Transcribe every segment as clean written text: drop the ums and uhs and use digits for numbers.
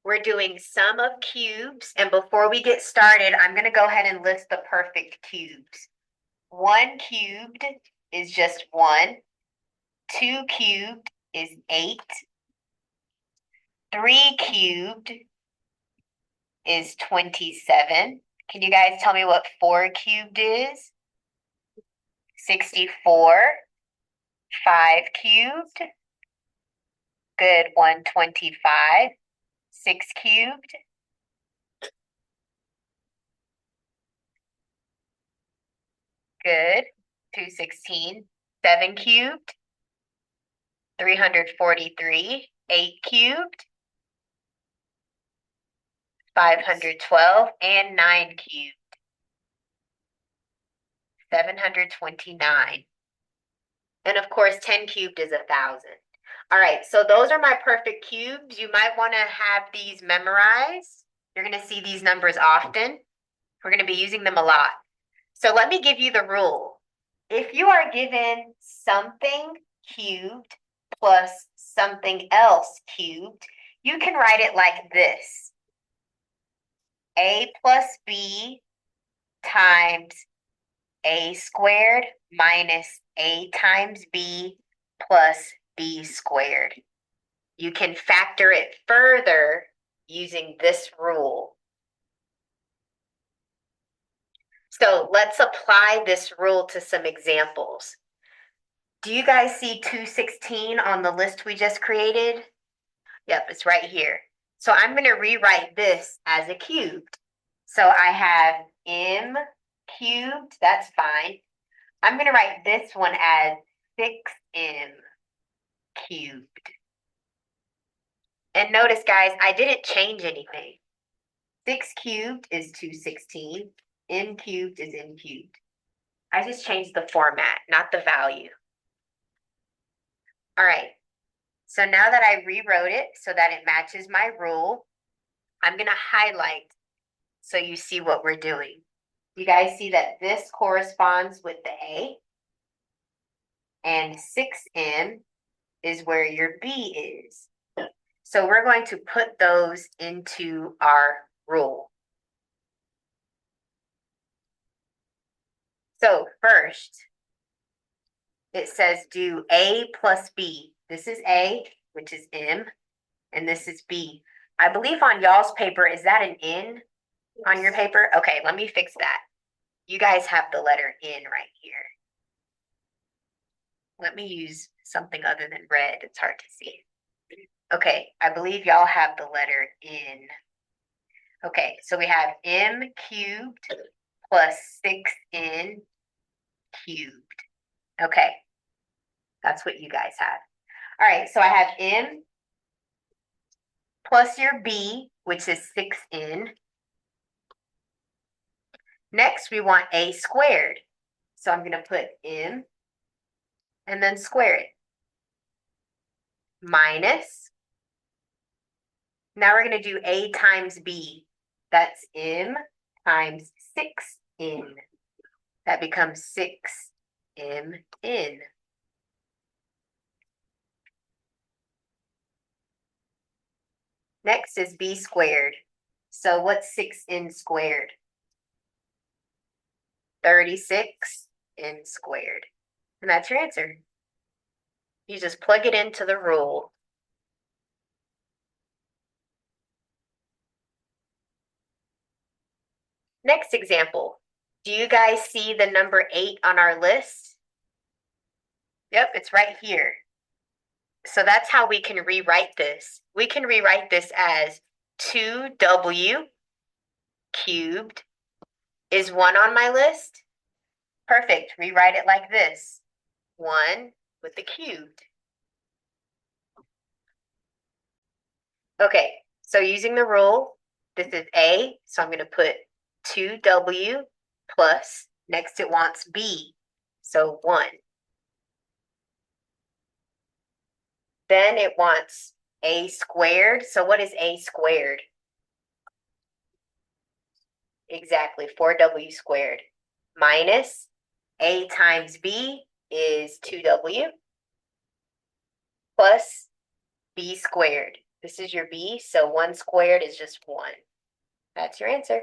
We're doing sum of cubes, and before we get started, I'm going to go ahead and list the perfect cubes. 1 cubed is just 1. 2 cubed is 8. 3 cubed is 27. Can you guys tell me what 4 cubed is? 64. 5 cubed. Good, 125. 6 cubed. Good, 216. 7 cubed. 343. 8 cubed. 512, and 9 cubed. 729. And of course, 10 cubed is 1,000. All right, so those are my perfect cubes. You might want to have these memorized. You're going to see these numbers often. We're going to be using them a lot. So let me give you the rule. If you are given something cubed plus something else cubed, you can write it like this. A plus B times A squared minus A times B plus B squared. You can factor it further using this rule. So let's apply this rule to some examples. Do you guys see 216 on the list we just created? Yep, it's right here. So I'm going to rewrite this as a cubed. So I have m cubed, that's fine. I'm going to write this one as 6m cubed. And notice, guys, I didn't change anything. 6 cubed is 216. M cubed is m cubed. I just changed the format, not the value. All right. So now that I rewrote it so that it matches my rule, I'm going to highlight so you see what we're doing. You guys see that this corresponds with the A, and 6m is where your B is. So we're going to put those into our rule. So first, it says do A plus B. This is A, which is M, and this is B. I believe on y'all's paper, is that an N on your paper? Okay, let me fix that. You guys have the letter N right here. Let me use something other than red. It's hard to see. Okay, I believe y'all have the letter N. Okay, so we have M cubed plus 6N cubed. Okay, that's what you guys have. All right, so I have M plus your B, which is 6N. Next, we want A squared. So I'm going to put M and then square it. Minus. Now we're going to do A times B. That's M times 6N. That becomes 6MN. Next is B squared. So what's 6N squared? 36N squared. And that's your answer. You just plug it into the rule. Next example. Do you guys see the number 8 on our list? Yep, it's right here. So that's how we can rewrite this. We can rewrite this as 2w cubed is 1 on my list. Perfect. Rewrite it like this. 1 with the cubed. Okay, so using the rule, this is A, so I'm going to put 2w plus, next it wants B, so 1. Then it wants A squared, so what is A squared? Exactly, 4w squared, minus A times B is 2w, plus B squared. This is your b, so 1 squared is just 1. That's your answer.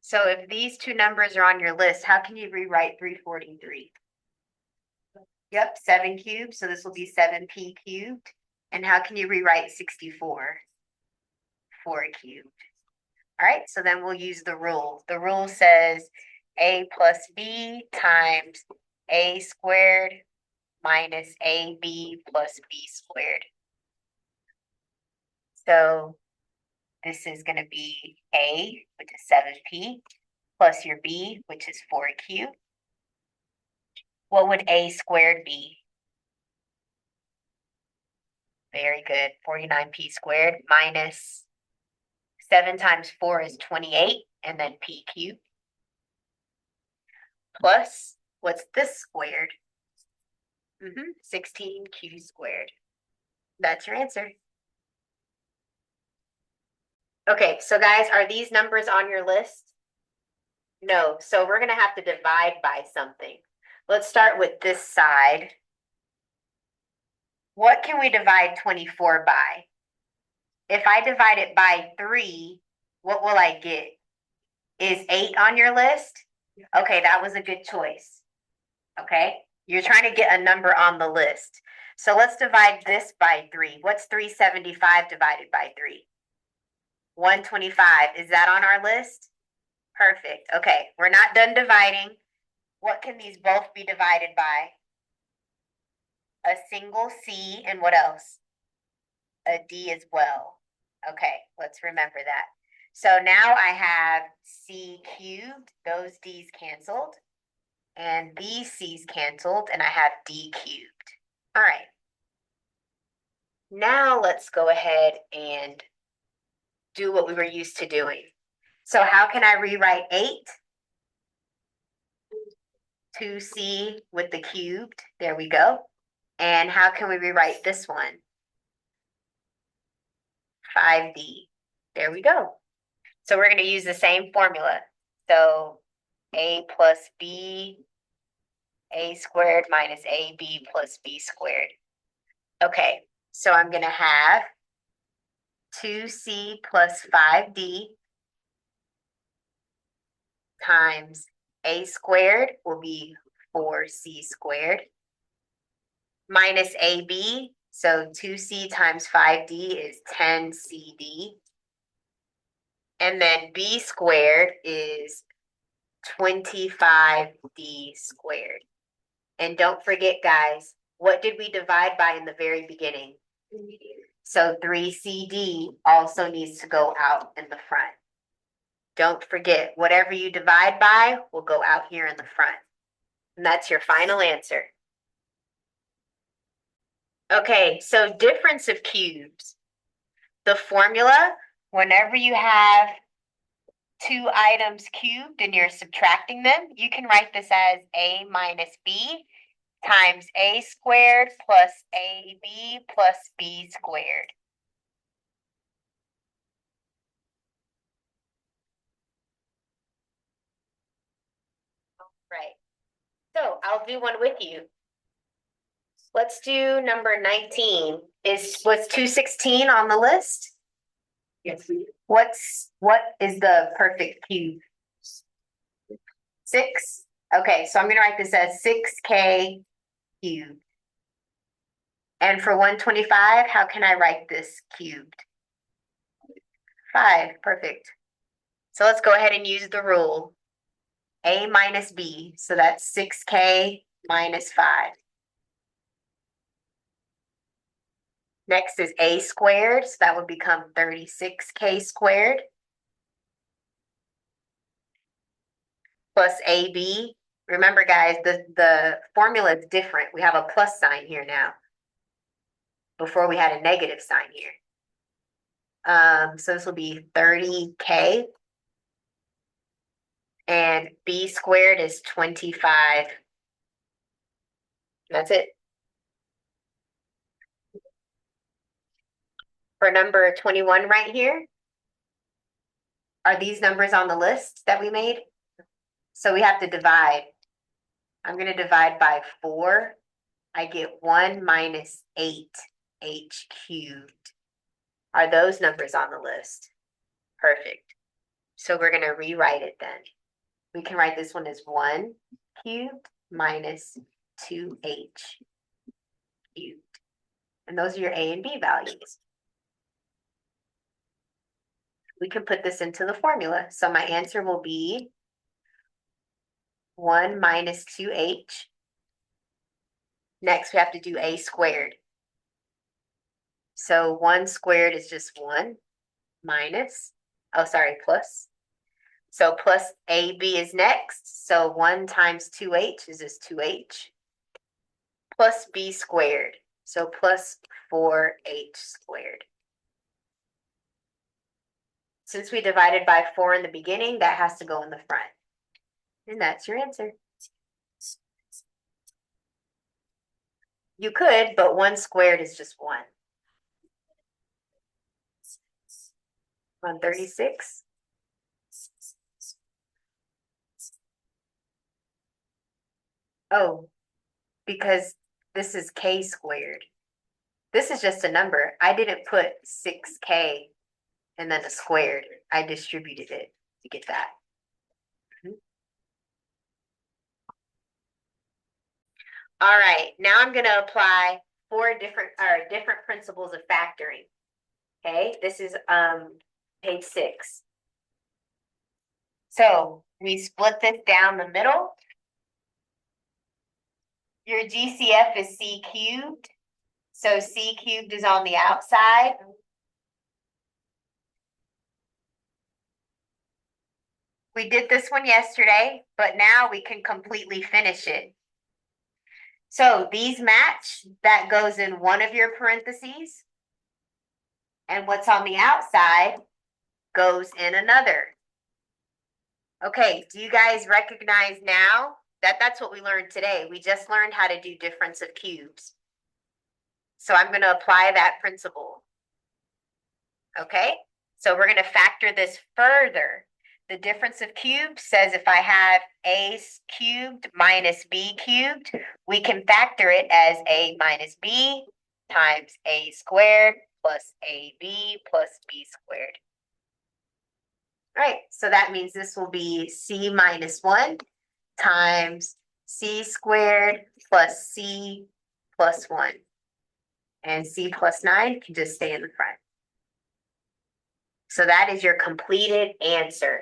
So if these two numbers are on your list, how can you rewrite 343? Yep, 7 cubed, so this will be 7p cubed. And how can you rewrite 64? 4 cubed. All right, so then we'll use the rule. The rule says a plus b times a squared minus ab plus b squared. So this is going to be a, which is 7p, plus your b, which is 4 cubed. What would a squared be? Very good. 49p squared minus 7 times 4 is 28, and then p cubed. Plus, what's this squared? 16q squared. That's your answer. Okay, so guys, are these numbers on your list? No, so we're going to have to divide by something. Let's start with this side. What can we divide 24 by? If I divide it by 3, what will I get? Is 8 on your list? Okay, that was a good choice. Okay, you're trying to get a number on the list. So let's divide this by 3. What's 375 divided by 3? 125. Is that on our list? Perfect. Okay, we're not done dividing. What can these both be divided by? A single c, and what else? A d as well. Okay, let's remember that. So now I have c cubed, those d's canceled, and these c's canceled, and I have d cubed. All right. Now let's go ahead and do what we were used to doing. So how can I rewrite 8? 2c with the cubed. There we go. And how can we rewrite this one? 5d. There we go. So we're going to use the same formula. So a plus b, a squared minus ab plus b squared. Okay, so I'm going to have 2c plus 5d times a squared will be 4c squared minus ab. So 2c times 5d is 10cd. And then b squared is 25d squared. And don't forget, guys, what did we divide by in the very beginning? So 3cd also needs to go out in the front. Don't forget, whatever you divide by will go out here in the front. And that's your final answer. Okay, so difference of cubes. The formula, whenever you have 2 items cubed and you're subtracting them, you can write this as a minus b times a squared plus ab plus b squared. Right. So I'll do one with you. Let's do number 19. Was 216 on the list? Yes. What is the perfect cube? 6? Okay, so I'm going to write this as 6k cubed. And for 125, how can I write this cubed? 5, perfect. So let's go ahead and use the rule. A minus b, so that's 6k minus 5. Next is a squared, so that would become 36k squared. Plus ab. Remember, guys, the formula is different. We have a plus sign here now. Before we had a negative sign here. So this will be 30k. And b squared is 25. That's it. For number 21 right here, are these numbers on the list that we made? So we have to divide. I'm going to divide by 4. I get 1 minus 8h cubed. Are those numbers on the list? Perfect. So we're going to rewrite it then. We can write this one as 1 cubed minus 2h cubed. And those are your A and B values. We can put this into the formula. So my answer will be 1 minus 2h. Next, we have to do a squared. So 1 squared is just 1 minus, plus. So plus AB is next. So 1 times 2h is just 2h. Plus B squared. So plus 4h squared. Since we divided by 4 in the beginning, that has to go in the front. And that's your answer. You could, but 1 squared is just 1. 136. Oh, because this is k squared. This is just a number. I didn't put 6k and then a squared. I distributed it to get that. All right, now I'm going to apply 4 different principles of factoring. Okay, this is page 6. So we split this down the middle. Your GCF is c cubed. So c cubed is on the outside. We did this one yesterday, but now we can completely finish it. So these match, that goes in one of your parentheses. And what's on the outside goes in another. Okay, do you guys recognize now that that's what we learned today? We just learned how to do difference of cubes. So I'm going to apply that principle. Okay, so we're going to factor this further. The difference of cubes says if I have a cubed minus b cubed, we can factor it as a minus b times a squared plus ab plus b squared. All right, so that means this will be c minus 1 times c squared plus c plus 1. And c plus 9 can just stay in the front. So that is your completed answer.